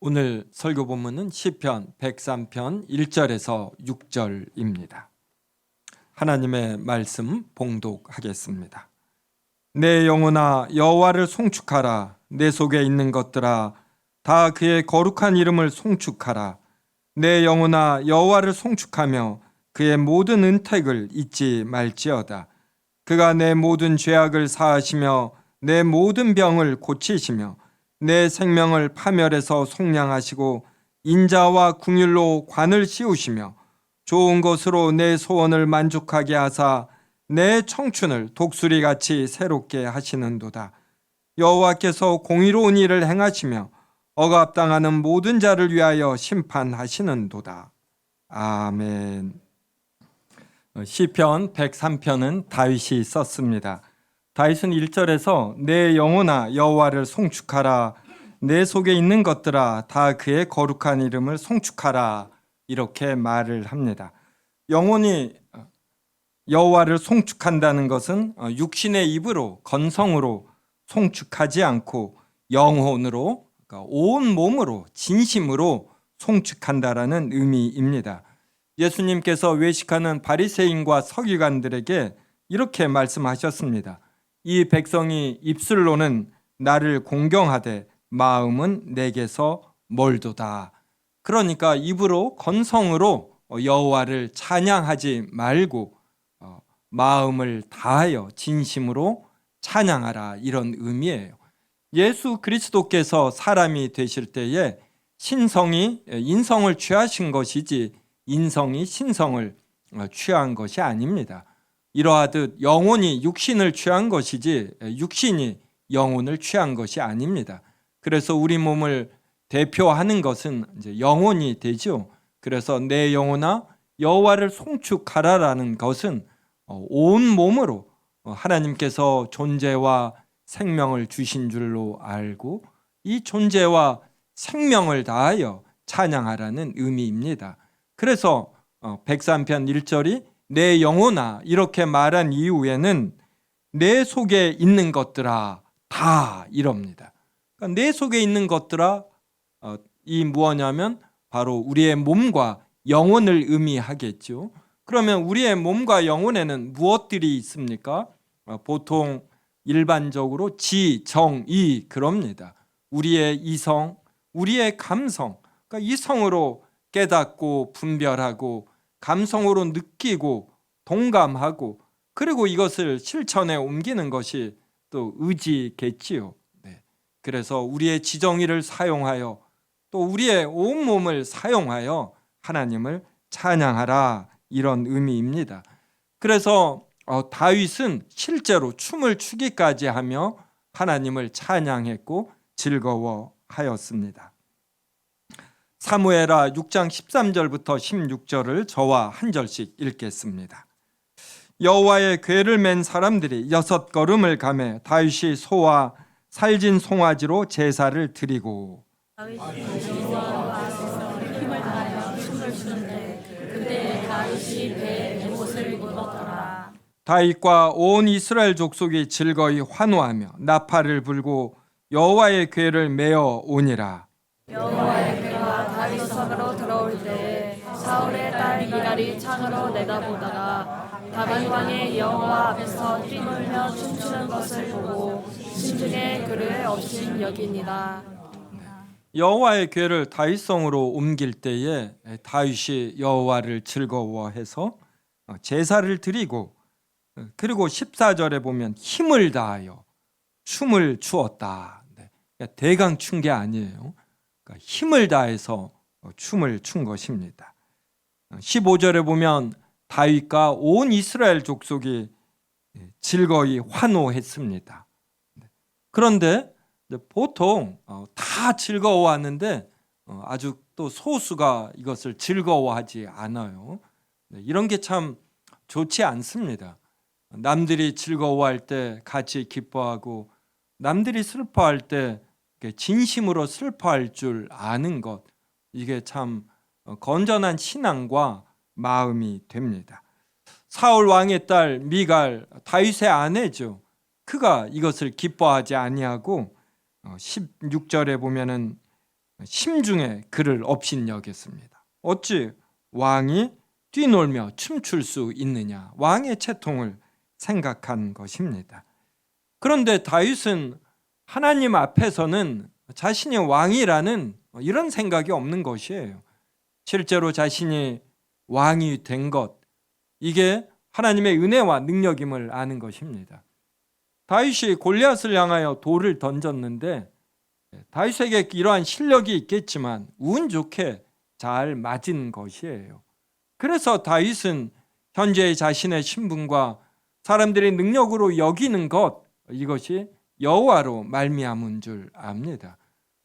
오늘 설교 본문은 시편 103편 1절에서 6절입니다. 하나님의 말씀 봉독하겠습니다. 내 영혼아 여호와를 송축하라. 내 속에 있는 것들아 다 그의 거룩한 이름을 송축하라. 내 영혼아 여호와를 송축하며 그의 모든 은택을 잊지 말지어다. 그가 내 모든 죄악을 사하시며 내 모든 병을 고치시며 내 생명을 파멸해서 속량하시고 인자와 궁율로 관을 씌우시며 좋은 것으로 내 소원을 만족하게 하사 내 청춘을 독수리같이 새롭게 하시는도다. 여호와께서 공의로운 일을 행하시며 억압당하는 모든 자를 위하여 심판하시는도다. 아멘. 시편 103편은 다윗이 썼습니다. 다윗은 1절에서 내 영혼아 여호와를 송축하라. 내 속에 있는 것들아 다 그의 거룩한 이름을 송축하라. 이렇게 말을 합니다. 영혼이 여호와를 송축한다는 것은 육신의 입으로 건성으로 송축하지 않고 영혼으로, 그러니까 온 몸으로 진심으로 송축한다라는 의미입니다. 예수님께서 외식하는 바리새인과 서기관들에게 이렇게 말씀하셨습니다. 이 백성이 입술로는 나를 공경하되 마음은 내게서 멀도다. 그러니까 입으로 건성으로 여호와를 찬양하지 말고 마음을 다하여 진심으로 찬양하라, 이런 의미예요. 예수 그리스도께서 사람이 되실 때에 신성이 인성을 취하신 것이지 인성이 신성을 취한 것이 아닙니다. 이러하듯 영혼이 육신을 취한 것이지 육신이 영혼을 취한 것이 아닙니다. 그래서 우리 몸을 대표하는 것은 이제 영혼이 되죠. 그래서 내 영혼아 여호와를 송축하라라는 것은 온 몸으로 하나님께서 존재와 생명을 주신 줄로 알고 이 존재와 생명을 다하여 찬양하라는 의미입니다. 그래서 103편 1절이 내 영혼아 이렇게 말한 이후에는 내 속에 있는 것들아 다 이럽니다. 그러니까 내 속에 있는 것들아, 이 무엇냐면 바로 우리의 몸과 영혼을 의미하겠죠. 그러면 우리의 몸과 영혼에는 무엇들이 있습니까? 보통 일반적으로 지, 정, 이 그럽니다. 우리의 이성, 우리의 감성, 그러니까 이성으로 깨닫고 분별하고 감성으로 느끼고 동감하고 그리고 이것을 실천에 옮기는 것이 또 의지겠지요. 그래서 우리의 지정의를 사용하여 또 우리의 온몸을 사용하여 하나님을 찬양하라, 이런 의미입니다. 그래서 다윗은 실제로 춤을 추기까지 하며 하나님을 찬양했고 즐거워하였습니다. 사무엘하 6장 13절부터 16절을 저와 한 절씩 읽겠습니다. 여호와의 궤를 맨 사람들이 6걸음을 가매 다윗이 소와 살진 송아지로 제사를 드리고 다윗이 여호와 앞에서 힘을 다하여 춤을 추는데 그때 다윗이 배에 에봇을 입었더라. 다윗과 온 이스라엘 족속이 즐거이 환호하며 나팔을 불고 여호와의 궤를 메어 오니라. 여호와의 궤가 다윗 성으로 들어올 때에 사울의 딸 미갈이 창으로 내다보다가 다윗 왕이 여호와 앞에서 뛰놀며 춤추는 것을 보고 심중에 그를 없인 여기니라. 여호와의 궤를 다윗성으로 옮길 때에 다윗이 여호와를 즐거워해서 제사를 드리고, 그리고 14절에 보면 힘을 다하여 춤을 추었다. 대강 춘 게 아니에요. 그러니까 힘을 다해서 춤을 춘 것입니다. 15절에 보면 다윗과 온 이스라엘 족속이 즐거이 환호했습니다. 그런데 보통 다 즐거워하는데 아주 또 소수가 이것을 즐거워하지 않아요. 이런 게 참 좋지 않습니다. 남들이 즐거워할 때 같이 기뻐하고 남들이 슬퍼할 때 진심으로 슬퍼할 줄 아는 것, 이게 참 건전한 신앙과 마음이 됩니다. 사울 왕의 딸 미갈, 다윗의 아내죠. 그가 이것을 기뻐하지 아니하고 16절에 보면은 심중에 그를 업신여겼습니다. 어찌 왕이 뛰놀며 춤출 수 있느냐, 왕의 채통을 생각한 것입니다. 그런데 다윗은 하나님 앞에서는 자신이 왕이라는 이런 생각이 없는 것이에요. 실제로 자신이 왕이 된 것, 이게 하나님의 은혜와 능력임을 아는 것입니다. 다윗이 골리앗을 향하여 돌을 던졌는데 다윗에게 이러한 실력이 있겠지만 운 좋게 잘 맞은 것이에요. 그래서 다윗은 현재의 자신의 신분과 사람들이 능력으로 여기는 것, 이것이 여호와로 말미암은 줄 압니다.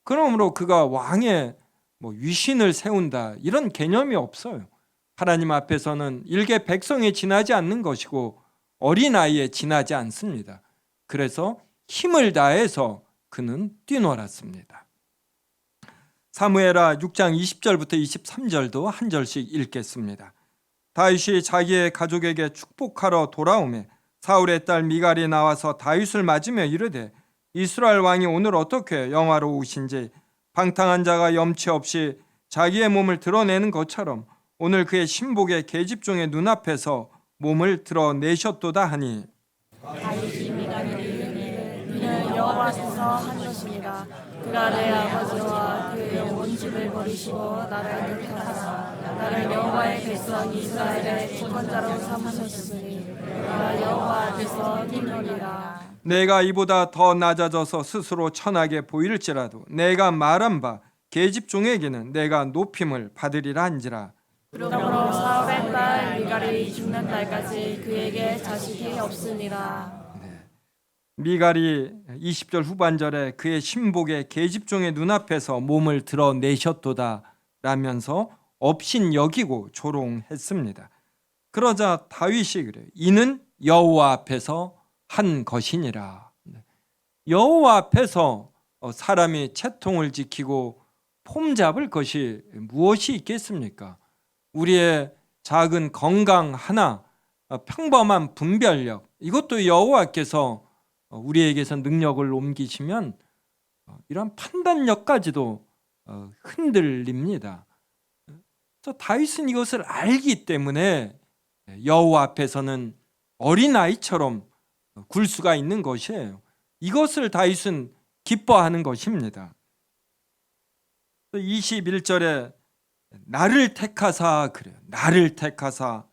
그러므로 그가 왕의 위신을 세운다, 이런 개념이 없어요. 하나님 앞에서는 일개 백성에 지나지 않는 것이고 어린아이에 지나지 않습니다. 그래서 힘을 다해서 그는 뛰놀았습니다. 사무엘하 6장 20절부터 23절도 한 절씩 읽겠습니다. 다윗이 자기의 가족에게 축복하러 돌아오매 사울의 딸 미갈이 나와서 다윗을 맞으며 이르되 이스라엘 왕이 오늘 어떻게 영화로우신지 방탕한 자가 염치 없이 자기의 몸을 드러내는 것처럼 오늘 그의 신복의 계집종의 눈앞에서 몸을 드러내셨도다 하니 다윗이 미갈에게 이르되 이는 여호와께서 한 것입니다. 그가 내 아버지와 그의 온 집을 버리시고 나를 택하사 나를 여호와의 백성 이스라엘의 주권자로 삼으셨으니 내가 여호와 앞에서 뛰노리라. 내가 이보다 더 낮아져서 스스로 천하게 보일지라도 내가 말한 바 계집종에게는 내가 높임을 받으리라 한지라. 그러므로 사울의 딸 미갈이 죽는 날까지 그에게 자식이 없으니라. 미갈이 20절 후반절에 그의 신복의 계집종의 눈앞에서 몸을 드러내셨도다 라면서 업신 여기고 조롱했습니다. 그러자 다윗이 그래요. 이는 여호와 앞에서 한 것이니라. 여호와 앞에서 사람이 채통을 지키고 폼 잡을 것이 무엇이 있겠습니까? 우리의 작은 건강 하나, 평범한 분별력, 이것도 여호와께서 우리에게서 능력을 옮기시면 이런 판단력까지도 흔들립니다. 그래서 다윗은 이것을 알기 때문에 여호와 앞에서는 어린아이처럼 굴 수가 있는 것이에요. 이것을 다윗은 기뻐하는 것입니다. 21절에 나를 택하사 그래요. 나를 택하사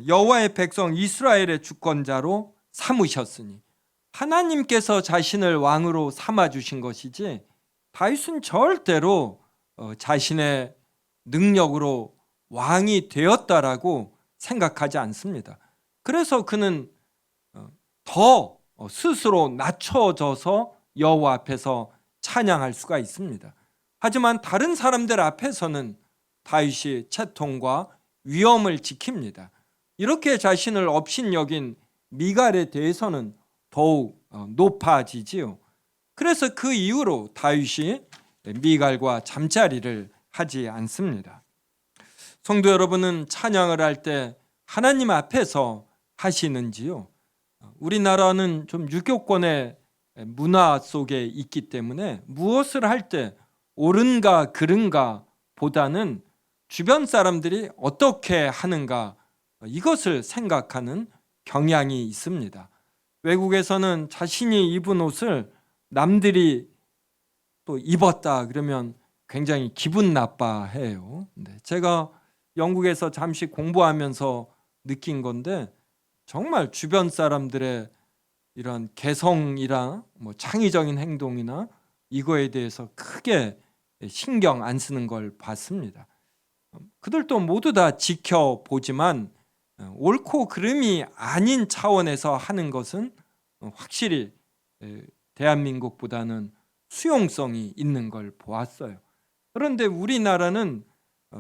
여호와의 백성 이스라엘의 주권자로 삼으셨으니 하나님께서 자신을 왕으로 삼아주신 것이지 다윗은 절대로 자신의 능력으로 왕이 되었다라고 생각하지 않습니다. 그래서 그는 더 스스로 낮춰져서 여호와 앞에서 찬양할 수가 있습니다. 하지만 다른 사람들 앞에서는 다윗이 채통과 위엄을 지킵니다. 이렇게 자신을 업신여긴 미갈에 대해서는 더욱 높아지지요. 그래서 그 이후로 다윗이 미갈과 잠자리를 하지 않습니다. 성도 여러분은 찬양을 할 때 하나님 앞에서 하시는지요? 우리나라는 좀 유교권의 문화 속에 있기 때문에 무엇을 할 때 옳은가 그른가 보다는 주변 사람들이 어떻게 하는가 이것을 생각하는 경향이 있습니다. 외국에서는 자신이 입은 옷을 남들이 또 입었다 그러면 굉장히 기분 나빠해요. 제가 영국에서 잠시 공부하면서 느낀 건데 정말 주변 사람들의 이런 개성이나 창의적인 행동이나 이거에 대해서 크게 신경 안 쓰는 걸 봤습니다. 그들도 모두 다 지켜보지만 옳고 그름이 아닌 차원에서 하는 것은 확실히 대한민국보다는 수용성이 있는 걸 보았어요. 그런데 우리나라는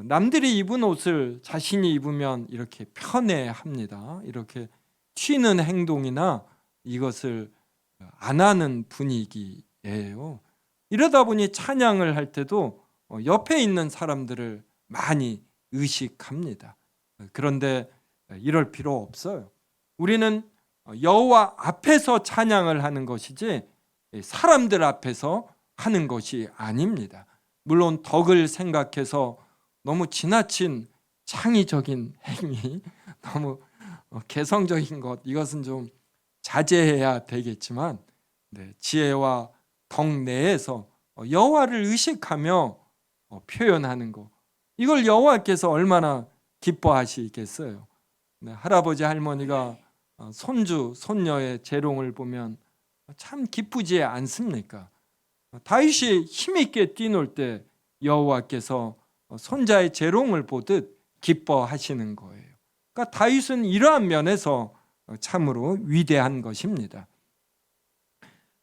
남들이 입은 옷을 자신이 입으면 이렇게 편애합니다. 이렇게 튀는 행동이나 이것을 안 하는 분위기예요. 이러다 보니 찬양을 할 때도 옆에 있는 사람들을 많이 의식합니다. 그런데 이럴 필요 없어요. 우리는 여호와 앞에서 찬양을 하는 것이지 사람들 앞에서 하는 것이 아닙니다. 물론 덕을 생각해서 너무 지나친 창의적인 행위, 너무 개성적인 것, 이것은 좀 자제해야 되겠지만, 지혜와 덕 내에서 여호와를 의식하며 표현하는 것, 이걸 여호와께서 얼마나 기뻐하시겠어요. 할아버지 할머니가 손주 손녀의 재롱을 보면 참 기쁘지 않습니까? 다윗이 힘있게 뛰놀 때 여호와께서 손자의 재롱을 보듯 기뻐하시는 거예요. 그러니까 다윗은 이러한 면에서 참으로 위대한 것입니다.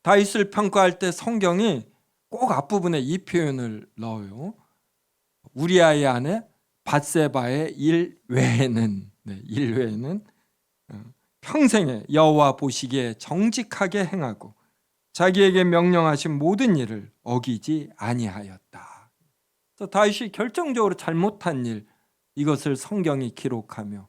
다윗을 평가할 때 성경이 꼭 앞부분에 이 표현을 넣어요. 우리아의 아내 밧세바의 일 외에는, 일 외에는 평생에 여호와 보시기에 정직하게 행하고 자기에게 명령하신 모든 일을 어기지 아니하였다. 그래서 다윗이 결정적으로 잘못한 일, 이것을 성경이 기록하며,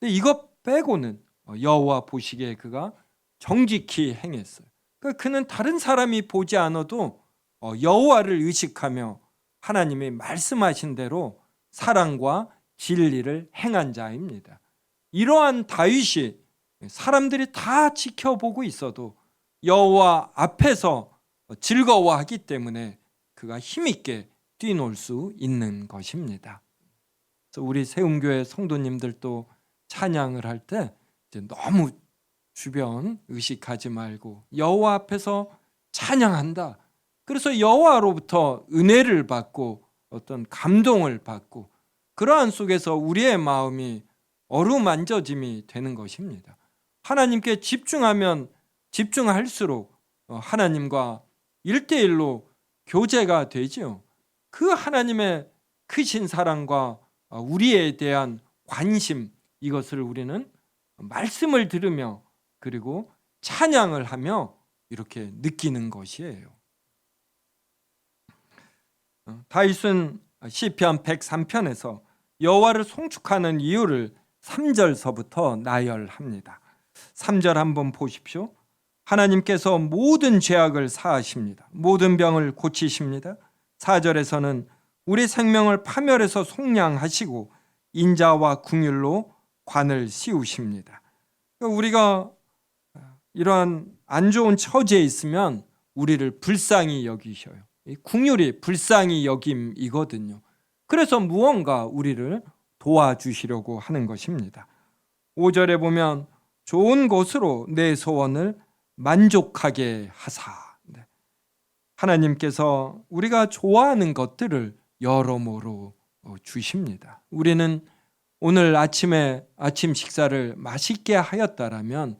이것 빼고는 여호와 보시기에 그가 정직히 행했어요. 그러니까 그는 다른 사람이 보지 않아도 여호와를 의식하며 하나님이 말씀하신 대로 사랑과 진리를 행한 자입니다. 이러한 다윗이 사람들이 다 지켜보고 있어도 여호와 앞에서 즐거워하기 때문에 그가 힘있게 뛰놀 수 있는 것입니다. 그래서 우리 세움교회 성도님들도 찬양을 할 때 너무 주변 의식하지 말고 여호와 앞에서 찬양한다. 그래서 여호와로부터 은혜를 받고 어떤 감동을 받고 그러한 속에서 우리의 마음이 어루만져짐이 되는 것입니다. 하나님께 집중하면 집중할수록 하나님과 1대1로 교제가 되죠. 그 하나님의 크신 사랑과 우리에 대한 관심, 이것을 우리는 말씀을 들으며 그리고 찬양을 하며 이렇게 느끼는 것이에요. 다윗은 시편 103편에서 여호와를 송축하는 이유를 3절서부터 나열합니다. 3절 한번 보십시오. 하나님께서 모든 죄악을 사하십니다. 모든 병을 고치십니다. 4절에서는 우리 생명을 파멸해서 속량하시고 인자와 궁율로 관을 씌우십니다. 우리가 이러한 안 좋은 처지에 있으면 우리를 불쌍히 여기셔요. 궁율이 불쌍히 여김이거든요. 그래서 무언가 우리를 도와주시려고 하는 것입니다. 5절에 보면 좋은 것으로 내 소원을 만족하게 하사. 하나님께서 우리가 좋아하는 것들을 여러모로 주십니다. 우리는 오늘 아침에 아침 식사를 맛있게 하였다라면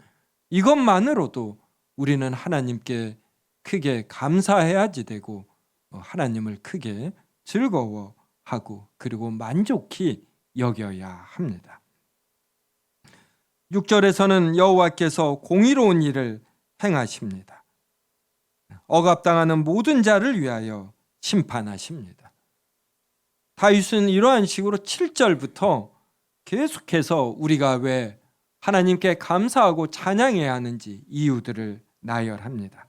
이것만으로도 우리는 하나님께 크게 감사해야지 되고 하나님을 크게 즐거워하고 그리고 만족히 여겨야 합니다. 6절에서는 여호와께서 공의로운 일을 행하십니다. 억압당하는 모든 자를 위하여 심판하십니다. 다윗은 이러한 식으로 7절부터 계속해서 우리가 왜 하나님께 감사하고 찬양해야 하는지 이유들을 나열합니다.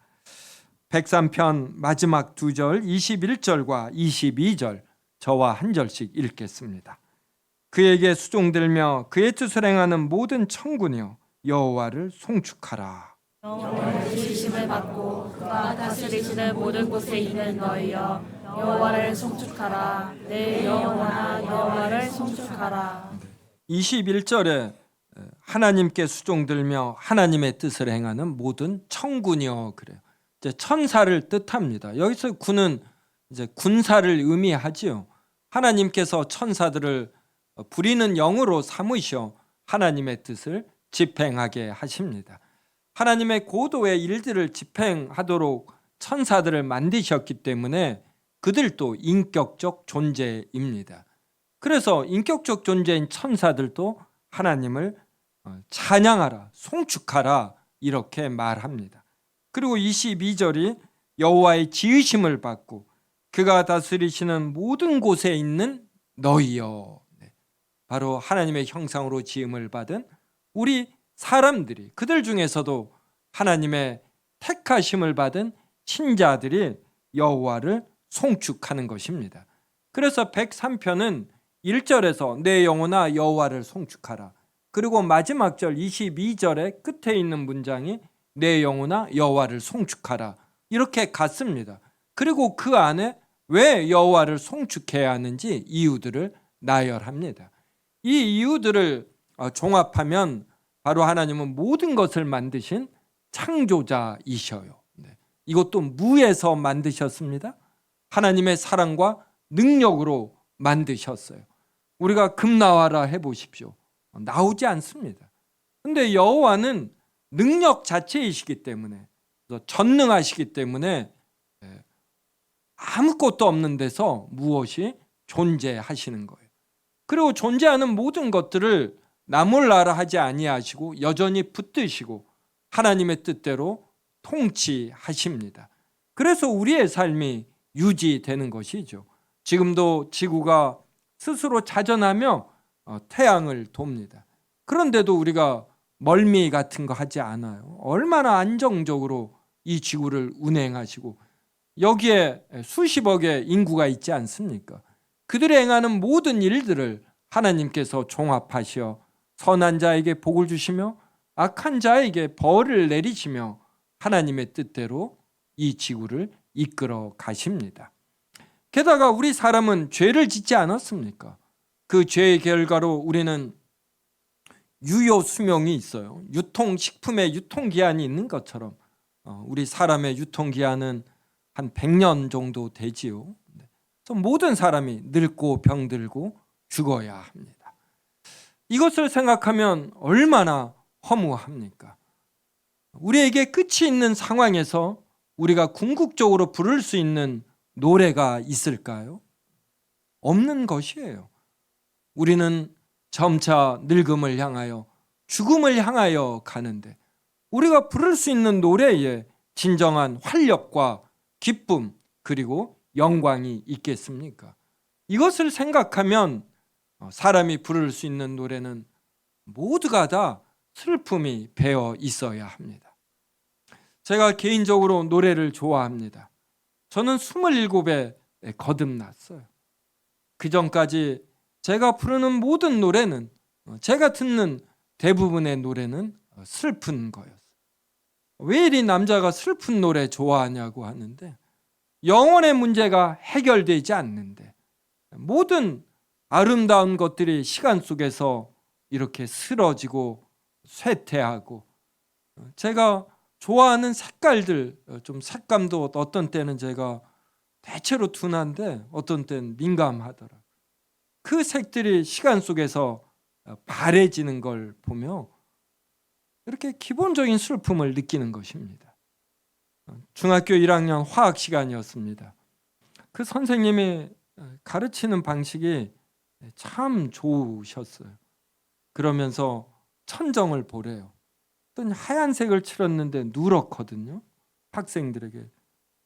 103편 마지막 2절 21절과 22절 저와 한 절씩 읽겠습니다. 그에게 수종들며 그의 뜻을 행하는 모든 천군이여 여호와를 송축하라. 영원히 지으심을 받고 그가 다스리시는 모든 곳에 있는 너희여 여호와를 송축하라. 내 영혼아 여호와를 송축하라. 21절에 하나님께 수종들며 하나님의 뜻을 행하는 모든 천군이여, 그래요. 이제 천사를 뜻합니다. 여기서 군은 이제 군사를 의미하지요. 하나님께서 천사들을 부리는 영으로 삼으셔 하나님의 뜻을 집행하게 하십니다. 하나님의 고도의 일들을 집행하도록 천사들을 만드셨기 때문에 그들도 인격적 존재입니다. 그래서 인격적 존재인 천사들도 하나님을 찬양하라, 송축하라 이렇게 말합니다. 그리고 22절이 여호와의 지으심을 받고 그가 다스리시는 모든 곳에 있는 너희여. 바로 하나님의 형상으로 지음을 받은 우리 사람들이, 그들 중에서도 하나님의 택하심을 받은 신자들이 여호와를 송축하는 것입니다. 그래서 103편은 1절에서 내 영혼아 여호와를 송축하라. 그리고 마지막 절 22절의 끝에 있는 문장이 내 영혼아 여호와를 송축하라. 이렇게 갔습니다. 그리고 그 안에 왜 여호와를 송축해야 하는지 이유들을 나열합니다. 이 이유들을 종합하면 바로 하나님은 모든 것을 만드신 창조자이셔요. 이것도 무에서 만드셨습니다. 하나님의 사랑과 능력으로 만드셨어요. 우리가 금 나와라 해보십시오. 나오지 않습니다. 그런데 여호와는 능력 자체이시기 때문에, 전능하시기 때문에 아무것도 없는 데서 무엇이 존재하시는 거예요. 그리고 존재하는 모든 것들을 나몰라라 하지 아니하시고 여전히 붙드시고 하나님의 뜻대로 통치하십니다. 그래서 우리의 삶이 유지되는 것이죠. 지금도 지구가 스스로 자전하며 태양을 돕니다. 그런데도 우리가 멀미 같은 거 하지 않아요. 얼마나 안정적으로 이 지구를 운행하시고 여기에 수십억의 인구가 있지 않습니까? 그들이 행하는 모든 일들을 하나님께서 종합하시어 선한 자에게 복을 주시며 악한 자에게 벌을 내리시며 하나님의 뜻대로 이 지구를 이끌어 가십니다. 게다가 우리 사람은 죄를 짓지 않았습니까? 그 죄의 결과로 우리는 유효 수명이 있어요. 유통식품의 유통기한이 있는 것처럼 우리 사람의 유통기한은 한 100년 정도 되지요. 그래서 모든 사람이 늙고 병들고 죽어야 합니다. 이것을 생각하면 얼마나 허무합니까? 우리에게 끝이 있는 상황에서 우리가 궁극적으로 부를 수 있는 노래가 있을까요? 없는 것이에요. 우리는 점차 늙음을 향하여 죽음을 향하여 가는데 우리가 부를 수 있는 노래에 진정한 활력과 기쁨 그리고 영광이 있겠습니까? 이것을 생각하면 사람이 부를 수 있는 노래는 모두가 다 슬픔이 배어 있어야 합니다. 제가 개인적으로 노래를 좋아합니다. 저는 27에 거듭났어요. 그 전까지 제가 부르는 모든 노래는, 제가 듣는 대부분의 노래는 슬픈 거였어요. 왜 이리 남자가 슬픈 노래 좋아하냐고 하는데 영혼의 문제가 해결되지 않는데 모든 아름다운 것들이 시간 속에서 이렇게 쓰러지고 쇠퇴하고 제가 좋아하는 색깔들, 좀 색감도 어떤 때는 제가 대체로 둔한데 어떤 때는 민감하더라고요. 그 색들이 시간 속에서 바래지는 걸 보며 이렇게 기본적인 슬픔을 느끼는 것입니다. 중학교 1학년 화학 시간이었습니다. 그 선생님이 가르치는 방식이 참 좋으셨어요. 그러면서 천정을 보래요. 어떤 하얀색을 칠했는데 누렇거든요. 학생들에게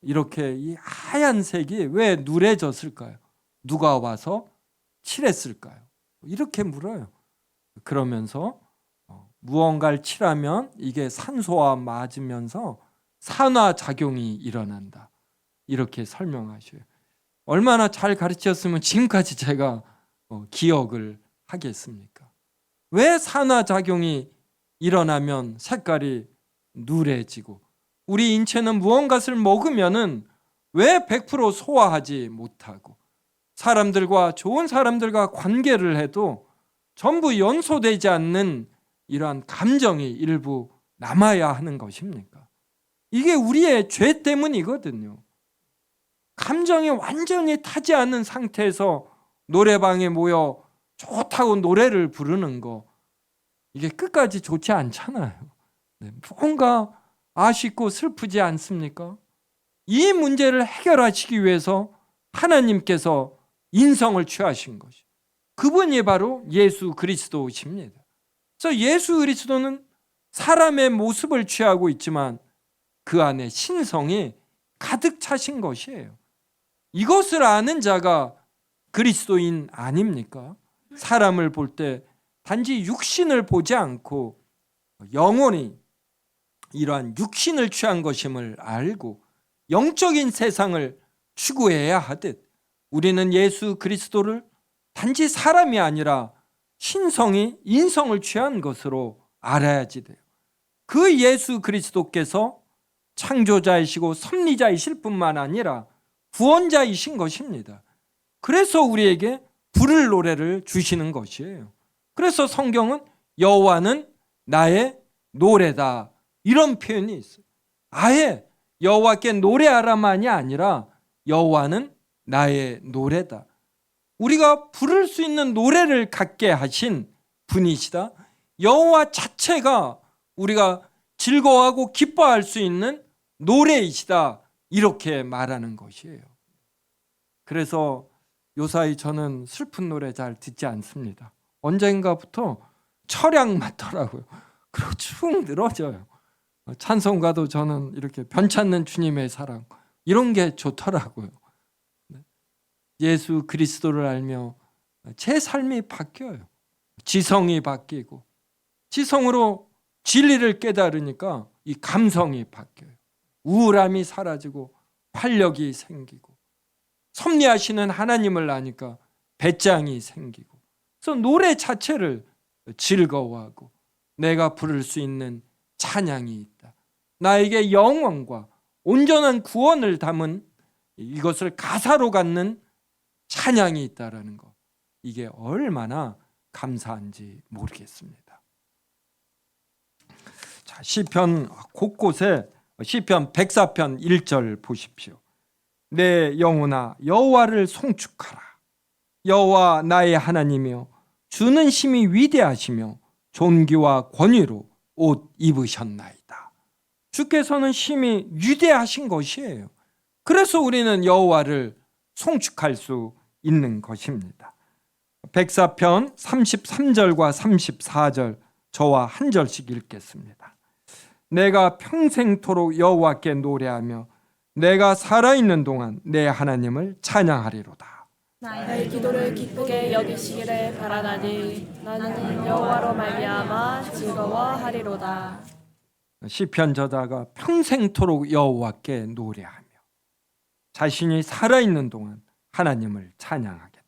이렇게 이 하얀색이 왜 누래졌을까요? 누가 와서 칠했을까요? 이렇게 물어요. 그러면서 무언가를 칠하면 이게 산소와 맞으면서 산화작용이 일어난다. 이렇게 설명하셔요. 얼마나 잘 가르쳤으면 지금까지 제가 기억을 하겠습니까? 왜 산화작용이 일어나면 색깔이 누래지고 우리 인체는 무언가를 먹으면은 왜 100% 소화하지 못하고 사람들과 좋은 사람들과 관계를 해도 전부 연소되지 않는 이러한 감정이 일부 남아야 하는 것입니까? 이게 우리의 죄 때문이거든요. 감정이 완전히 타지 않은 상태에서 노래방에 모여 좋다고 노래를 부르는 거 이게 끝까지 좋지 않잖아요. 뭔가 아쉽고 슬프지 않습니까? 이 문제를 해결하시기 위해서 하나님께서 인성을 취하신 것이 그분이 바로 예수 그리스도십니다. 그래서 예수 그리스도는 사람의 모습을 취하고 있지만 그 안에 신성이 가득 차신 것이에요. 이것을 아는 자가 그리스도인 아닙니까? 사람을 볼 때 단지 육신을 보지 않고 영혼이 이러한 육신을 취한 것임을 알고 영적인 세상을 추구해야 하듯 우리는 예수 그리스도를 단지 사람이 아니라 신성이 인성을 취한 것으로 알아야지 돼요. 그 예수 그리스도께서 창조자이시고 섭리자이실 뿐만 아니라 구원자이신 것입니다. 그래서 우리에게 부를 노래를 주시는 것이에요. 그래서 성경은 여호와는 나의 노래다 이런 표현이 있어요. 아예 여호와께 노래하라만이 아니라 여호와는 나의 노래다. 우리가 부를 수 있는 노래를 갖게 하신 분이시다. 여호와 자체가 우리가 즐거워하고 기뻐할 수 있는 노래이시다. 이렇게 말하는 것이에요. 그래서 요사이 저는 슬픈 노래 잘 듣지 않습니다. 언젠가부터 철양 맞더라고요. 그리고 축 늘어져요. 찬송가도 저는 이렇게 변찮는 주님의 사랑 이런 게 좋더라고요. 예수 그리스도를 알며 제 삶이 바뀌어요. 지성이 바뀌고 지성으로 진리를 깨달으니까 이 감성이 바뀌어요. 우울함이 사라지고 활력이 생기고 섭리하시는 하나님을 아니까 배짱이 생기고 그래서 노래 자체를 즐거워하고 내가 부를 수 있는 찬양이 있다. 나에게 영원과 온전한 구원을 담은 이것을 가사로 갖는 찬양이 있다라는 것. 이게 얼마나 감사한지 모르겠습니다. 자, 시편 곳곳에 시편 104편 1절 보십시오. 내 영혼아 여호와를 송축하라. 여호와 나의 하나님이여 주는 심히 위대하시며 존귀와 권위로 옷 입으셨나이다. 주께서는 심히 위대하신 것이에요. 그래서 우리는 여호와를 송축할 수 있는 것입니다. 104편 33절과 34절 저와 한 절씩 읽겠습니다. 내가 평생토록 여호와께 노래하며 내가 살아있는 동안 내 하나님을 찬양하리로다. 나의 기도를 기쁘게 여기시기를 바라나니 나는 여호와로 말미암아 즐거워하리로다. 시편 저자가 평생토록 여호와께 노래하며 자신이 살아있는 동안 하나님을 찬양하겠다.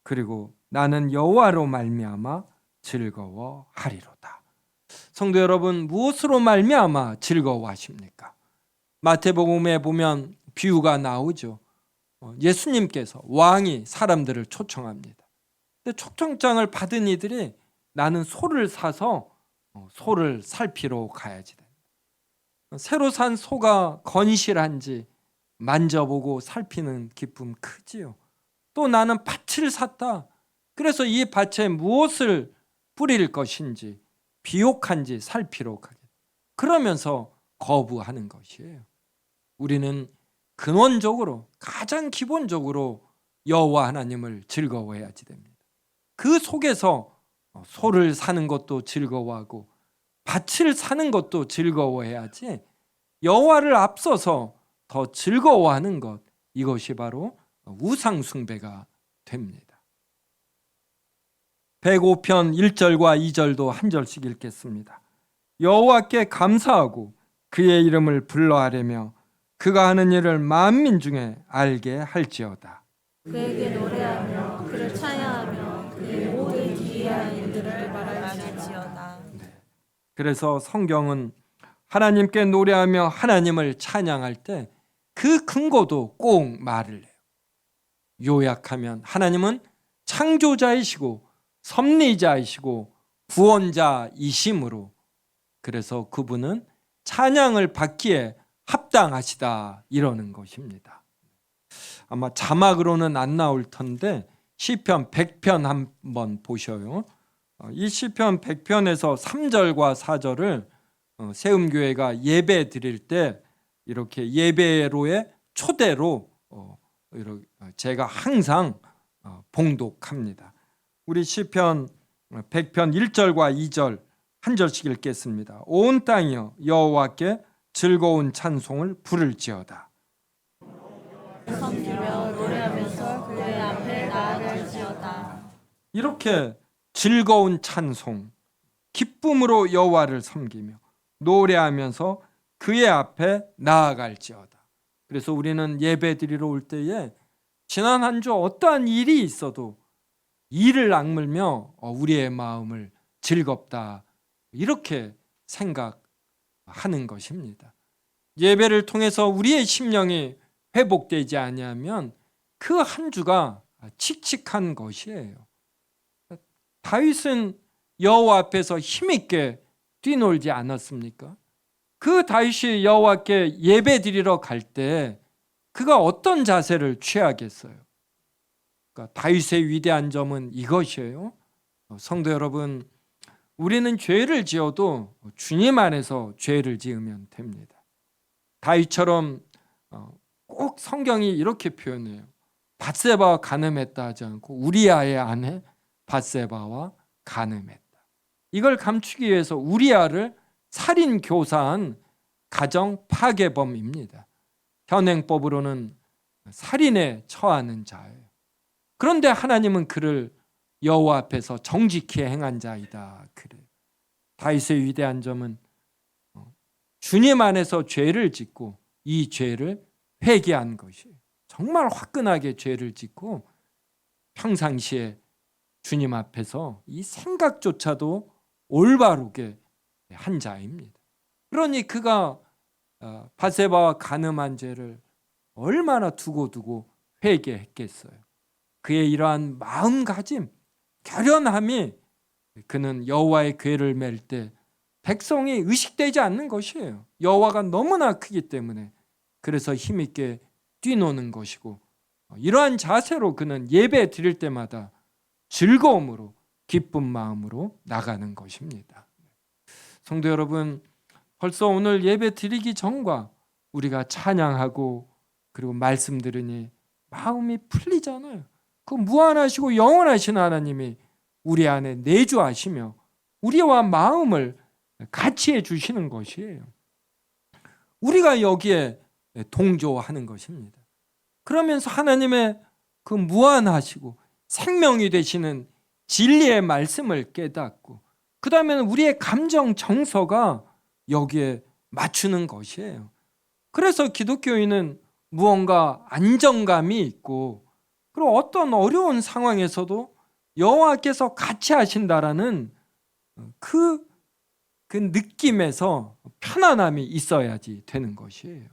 그리고 나는 여호와로 말미암아 즐거워하리로다. 성도 여러분, 무엇으로 말미암아 즐거워하십니까? 마태복음에 보면 비유가 나오죠. 예수님께서 왕이 사람들을 초청합니다. 근데 초청장을 받은 이들이 나는 소를 사서 소를 살피러 가야지 된다. 새로 산 소가 건실한지 만져보고 살피는 기쁨 크지요. 또 나는 밭을 샀다. 그래서 이 밭에 무엇을 뿌릴 것인지 비옥한지 살피러 가겠다. 그러면서 거부하는 것이에요. 우리는 근원적으로 가장 기본적으로 여호와 하나님을 즐거워해야지 됩니다. 그 속에서 소를 사는 것도 즐거워하고 밭을 사는 것도 즐거워해야지 여호와를 앞서서 더 즐거워하는 것, 이것이 바로 우상 숭배가 됩니다. 105편 1절과 2절도 한 절씩 읽겠습니다. 여호와께 감사하고 그의 이름을 불러하려며 그가 하는 일을 만민 중에 알게 할지어다. 그에게 노래하며 그를 찬양하며 그의 모든 기이한 일들을 말할지어다. 그래서 성경은 하나님께 노래하며 하나님을 찬양할 때 그 근거도 꼭 말을 해요. 요약하면 하나님은 창조자이시고 섭리자이시고 구원자이심으로 그래서 그분은 찬양을 받기에 합당하시다 이러는 것입니다. 아마 자막으로는 안 나올 텐데 시편 100편 한번 보셔요. 이 시편 100편에서 3절과 4절을 세움교회가 예배 드릴 때 이렇게 예배로의 초대로 제가 항상 봉독합니다. 우리 시편 100편 1절과 2절 한 절씩 읽겠습니다. 온 땅이여 여호와께 즐거운 찬송을 부를지어다. 섬기며 노래하면서 그의 앞에 나아갈지어다. 이렇게 즐거운 찬송, 기쁨으로 여호와를 섬기며 노래하면서 그의 앞에 나아갈지어다. 그래서 우리는 예배 드리러 올 때에 지난 한 주 어떠한 일이 있어도 이를 악물며 우리의 마음을 즐겁다 이렇게 생각하는 것입니다. 예배를 통해서 우리의 심령이 회복되지 아니하면 그 한 주가 칙칙한 것이에요. 다윗은 여호와 앞에서 힘있게 뛰놀지 않았습니까? 그 다윗이 여호와께 예배 드리러 갈 때 그가 어떤 자세를 취하겠어요? 그러니까 다윗의 위대한 점은 이것이에요. 성도 여러분, 우리는 죄를 지어도 주님 안에서 죄를 지으면 됩니다. 다윗처럼 꼭 성경이 이렇게 표현해요. 밧세바와 간음했다 하지 않고 우리아의 아내 밧세바와 간음했다. 이걸 감추기 위해서 우리아를 살인 교사한 가정 파괴범입니다. 현행법으로는 살인에 처하는 자예요. 그런데 하나님은 그를 여호와 앞에서 정직히 행한 자이다 그래요. 다윗의 위대한 점은 주님 안에서 죄를 짓고 이 죄를 회개한 것이에요. 정말 화끈하게 죄를 짓고 평상시에 주님 앞에서 이 생각조차도 올바르게 한 자입니다. 그러니 그가 밧세바와 간음한 죄를 얼마나 두고두고 회개했겠어요. 그의 이러한 마음가짐, 결연함이 그는 여호와의 궤를 맬 때 백성이 의식되지 않는 것이에요. 여호와가 너무나 크기 때문에 그래서 힘있게 뛰노는 것이고 이러한 자세로 그는 예배 드릴 때마다 즐거움으로 기쁜 마음으로 나가는 것입니다. 성도 여러분, 벌써 오늘 예배 드리기 전과 우리가 찬양하고 그리고 말씀 들으니 마음이 풀리잖아요. 그 무한하시고 영원하신 하나님이 우리 안에 내주하시며 우리와 마음을 같이 해주시는 것이에요. 우리가 여기에 동조하는 것입니다. 그러면서 하나님의 그 무한하시고 생명이 되시는 진리의 말씀을 깨닫고 그 다음에는 우리의 감정 정서가 여기에 맞추는 것이에요. 그래서 기독교인은 무언가 안정감이 있고 그리고 어떤 어려운 상황에서도 여호와께서 같이 하신다라는 그 느낌에서 편안함이 있어야지 되는 것이에요.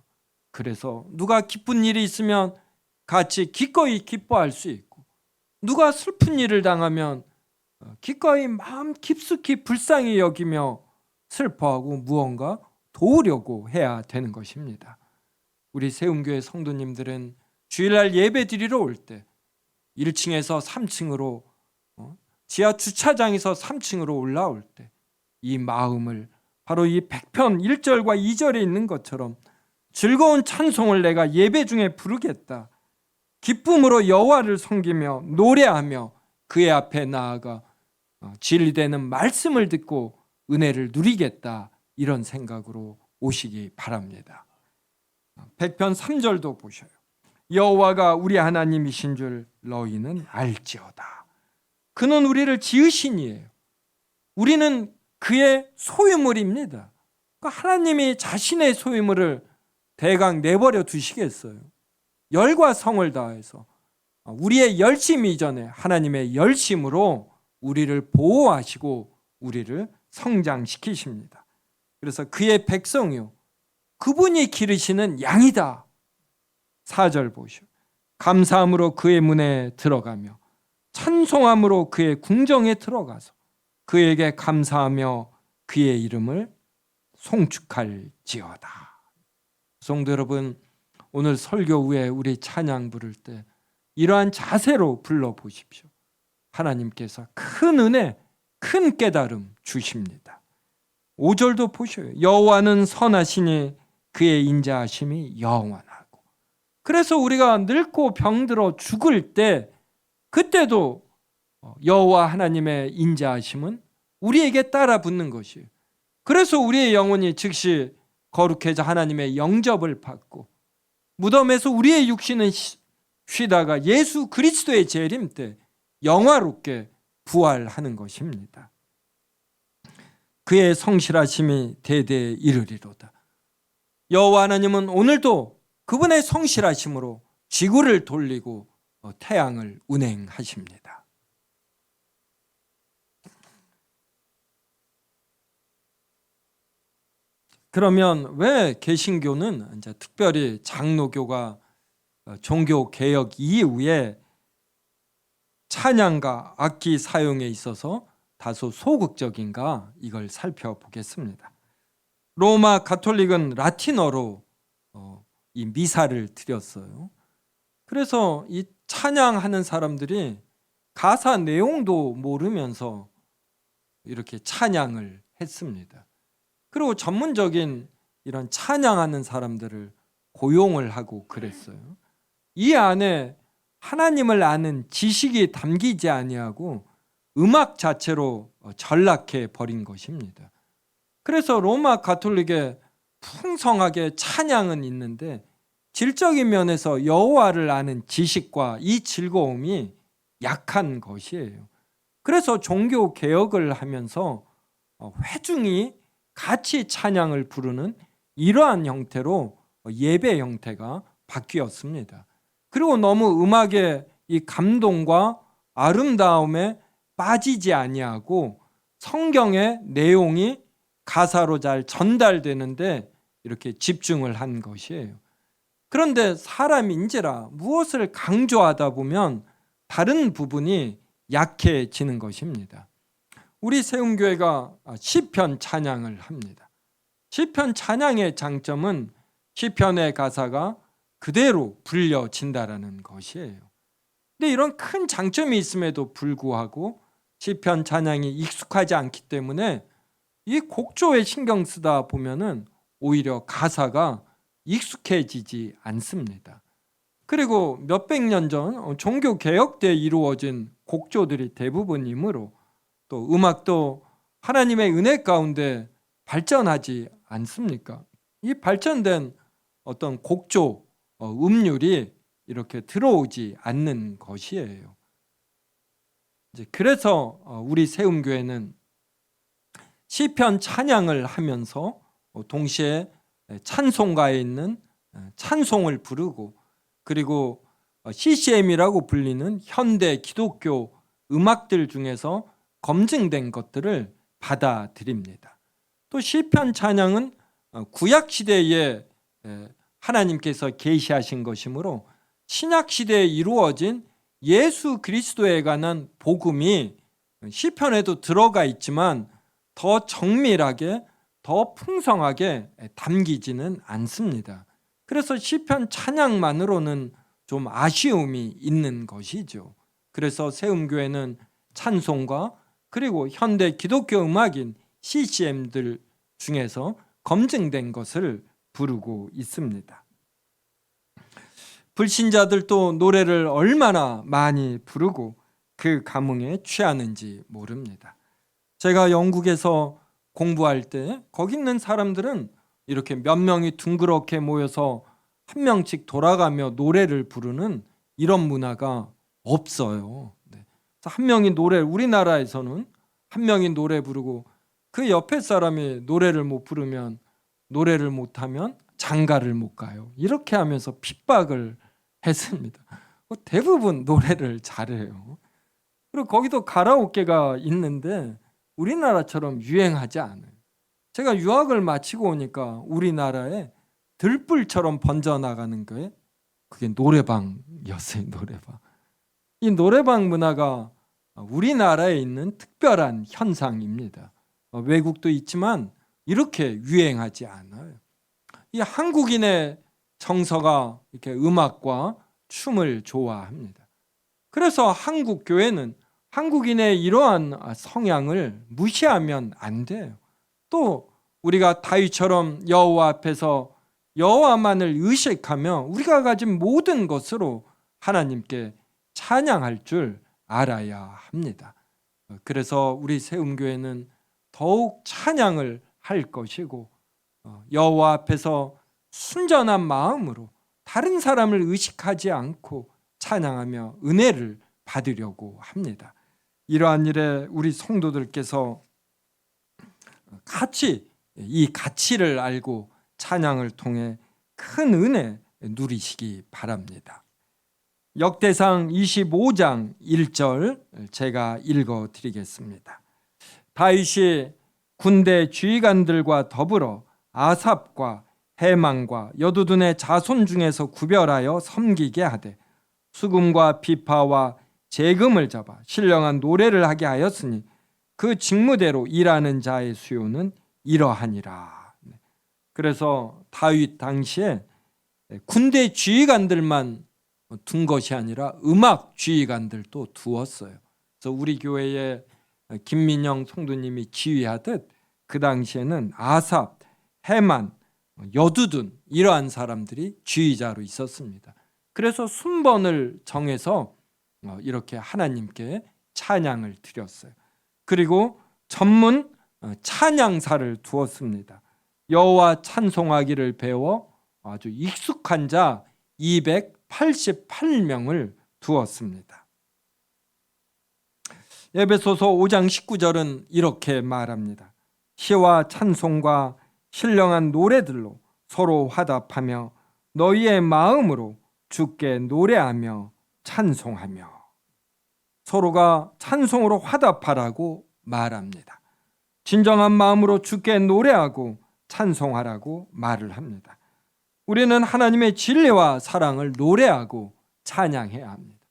그래서 누가 기쁜 일이 있으면 같이 기꺼이 기뻐할 수 있고 누가 슬픈 일을 당하면 기꺼이 마음 깊숙이 불쌍히 여기며 슬퍼하고 무언가 도우려고 해야 되는 것입니다. 우리 세움교회 성도님들은 주일날 예배 드리러 올 때 1층에서 3층으로 지하 주차장에서 3층으로 올라올 때 이 마음을 바로 이 100편 1절과 2절에 있는 것처럼 즐거운 찬송을 내가 예배 중에 부르겠다. 기쁨으로 여호와를 섬기며 노래하며 그의 앞에 나아가 진리되는 말씀을 듣고 은혜를 누리겠다. 이런 생각으로 오시기 바랍니다. 100편 3절도 보셔요. 여호와가 우리 하나님이신 줄 너희는 알지어다. 그는 우리를 지으신 이에요. 우리는 그의 소유물입니다. 그러니까 하나님이 자신의 소유물을 대강 내버려 두시겠어요? 열과 성을 다해서 우리의 열심 이전에 하나님의 열심으로 우리를 보호하시고 우리를 성장시키십니다. 그래서 그의 백성이요 그분이 기르시는 양이다. 4절 보시오. 감사함으로 그의 문에 들어가며 찬송함으로 그의 궁정에 들어가서 그에게 감사하며 그의 이름을 송축할지어다. 성도 여러분, 오늘 설교 후에 우리 찬양 부를 때 이러한 자세로 불러보십시오. 하나님께서 큰 은혜, 큰 깨달음 주십니다. 5절도 보셔요. 여호와는 선하시니 그의 인자하심이 영원하고. 그래서 우리가 늙고 병들어 죽을 때 그때도 여호와 하나님의 인자하심은 우리에게 따라 붙는 것이에요. 그래서 우리의 영혼이 즉시 거룩해져 하나님의 영접을 받고 무덤에서 우리의 육신은 쉬다가 예수 그리스도의 재림 때 영화롭게 부활하는 것입니다. 그의 성실하심이 대대에 이르리로다. 여호와 하나님은 오늘도 그분의 성실하심으로 지구를 돌리고 태양을 운행하십니다. 그러면 왜 개신교는 이제 특별히 장로교가 종교 개혁 이후에 찬양과 악기 사용에 있어서 다소 소극적인가, 이걸 살펴보겠습니다. 로마 가톨릭은 라틴어로 이 미사를 드렸어요. 그래서 이 찬양하는 사람들이 가사 내용도 모르면서 이렇게 찬양을 했습니다. 그리고 전문적인 이런 찬양하는 사람들을 고용을 하고 그랬어요. 이 안에 하나님을 아는 지식이 담기지 아니하고 음악 자체로 전락해 버린 것입니다. 그래서 로마 가톨릭에 풍성하게 찬양은 있는데 질적인 면에서 여호와를 아는 지식과 이 즐거움이 약한 것이에요. 그래서 종교 개혁을 하면서 회중이 같이 찬양을 부르는 이러한 형태로 예배 형태가 바뀌었습니다. 그리고 너무 음악의 이 감동과 아름다움에 빠지지 아니하고 성경의 내용이 가사로 잘 전달되는데 이렇게 집중을 한 것이에요. 그런데 사람인지라 무엇을 강조하다 보면 다른 부분이 약해지는 것입니다. 우리 세움교회가 시편 찬양을 합니다. 시편 찬양의 장점은 시편의 가사가 그대로 불려진다라는 것이에요. 근데 이런 큰 장점이 있음에도 불구하고 시편 찬양이 익숙하지 않기 때문에 이 곡조에 신경 쓰다 보면은 오히려 가사가 익숙해지지 않습니다. 그리고 몇백 년 전 종교 개혁 때 이루어진 곡조들이 대부분이므로 또 음악도 하나님의 은혜 가운데 발전하지 않습니까? 이 발전된 어떤 곡조, 음률이 이렇게 들어오지 않는 것이에요. 그래서 우리 세움교회는 시편 찬양을 하면서 동시에 찬송가에 있는 찬송을 부르고 그리고 CCM이라고 불리는 현대 기독교 음악들 중에서 검증된 것들을 받아들입니다. 또 시편 찬양은 구약 시대에 하나님께서 계시하신 것이므로 신약 시대에 이루어진 예수 그리스도에 관한 복음이 시편에도 들어가 있지만 더 정밀하게 더 풍성하게 담기지는 않습니다. 그래서 시편 찬양만으로는 좀 아쉬움이 있는 것이죠. 그래서 세움교회는 찬송가 그리고 현대 기독교 음악인 CCM들 중에서 검증된 것을 부르고 있습니다. 불신자들도 노래를 얼마나 많이 부르고 그 감흥에 취하는지 모릅니다. 제가 영국에서 공부할 때 거기 있는 사람들은 이렇게 몇 명이 둥그렇게 모여서 한 명씩 돌아가며 노래를 부르는 이런 문화가 없어요. 한 명이 우리나라에서는 한 명이 노래 부르고 그 옆에 사람이 노래를 못 부르면, 노래를 못하면 장가를 못 가요. 이렇게 하면서 핍박을 했습니다. 대부분 노래를 잘해요. 그리고 거기도 가라오케가 있는데 우리나라처럼 유행하지 않아요. 제가 유학을 마치고 오니까 우리나라에 들불처럼 번져나가는 게 그게 노래방이었어요. 노래방. 이 노래방 문화가 우리나라에 있는 특별한 현상입니다. 외국도 있지만 이렇게 유행하지 않아요. 이 한국인의 정서가 이렇게 음악과 춤을 좋아합니다. 그래서 한국 교회는 한국인의 이러한 성향을 무시하면 안 돼요. 또 우리가 다윗처럼 여호와 앞에서 여호와만을 의식하며 우리가 가진 모든 것으로 하나님께 찬양할 줄 알아야 합니다. 그래서 우리 세움교회는 더욱 찬양을 할 것이고 여호와 앞에서 순전한 마음으로 다른 사람을 의식하지 않고 찬양하며 은혜를 받으려고 합니다. 이러한 일에 우리 성도들께서 같이 이 가치를 알고 찬양을 통해 큰 은혜 누리시기 바랍니다. 역대상 25장 1절 제가 읽어 드리겠습니다. 다윗이 군대 지휘관들과 더불어 아삽과 해만과 여두둔의 자손 중에서 구별하여 섬기게 하되 수금과 비파와 재금을 잡아 신령한 노래를 하게 하였으니 그 직무대로 일하는 자의 수요는 이러하니라. 그래서 다윗 당시에 군대 지휘관들만 둔 것이 아니라 음악 지휘관들도 두었어요. 그래서 우리 교회에 김민영 성도님이 지휘하듯 그 당시에는 아삽, 해만, 여두둔 이러한 사람들이 지휘자로 있었습니다. 그래서 순번을 정해서 이렇게 하나님께 찬양을 드렸어요. 그리고 전문 찬양사를 두었습니다. 여호와 찬송하기를 배워 아주 익숙한 자 288명을 두었습니다. 에베소서 5장 19절은 이렇게 말합니다. 시와 찬송과 신령한 노래들로 서로 화답하며 너희의 마음으로 주께 노래하며 찬송하며, 서로가 찬송으로 화답하라고 말합니다. 진정한 마음으로 주께 노래하고 찬송하라고 말을 합니다. 우리는 하나님의 진리와 사랑을 노래하고 찬양해야 합니다.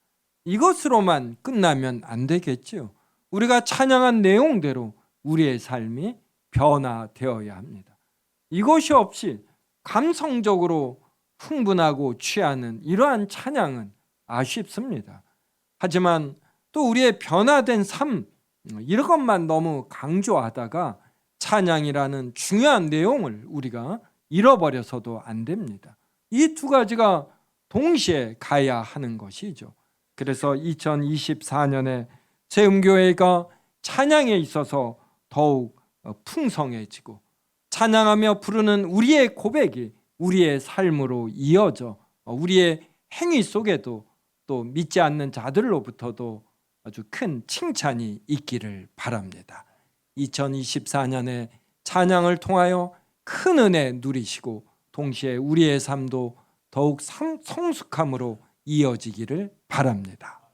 이것으로만 끝나면 안 되겠죠. 우리가 찬양한 내용대로 우리의 삶이 변화되어야 합니다. 이것이 없이 감성적으로 흥분하고 취하는 이러한 찬양은 아쉽습니다. 하지만 또 우리의 변화된 삶, 이런 것만 너무 강조하다가 찬양이라는 중요한 내용을 우리가 잃어버려서도 안 됩니다. 이 두 가지가 동시에 가야 하는 것이죠. 그래서 2024년에 세움교회가 찬양에 있어서 더욱 풍성해지고 찬양하며 부르는 우리의 고백이 우리의 삶으로 이어져 우리의 행위 속에도 또 믿지 않는 자들로부터도 아주 큰 칭찬이 있기를 바랍니다. 2024년에 찬양을 통하여 큰 은혜 누리시고 동시에 우리의 삶도 더욱 성숙함으로 이어지기를 바랍니다.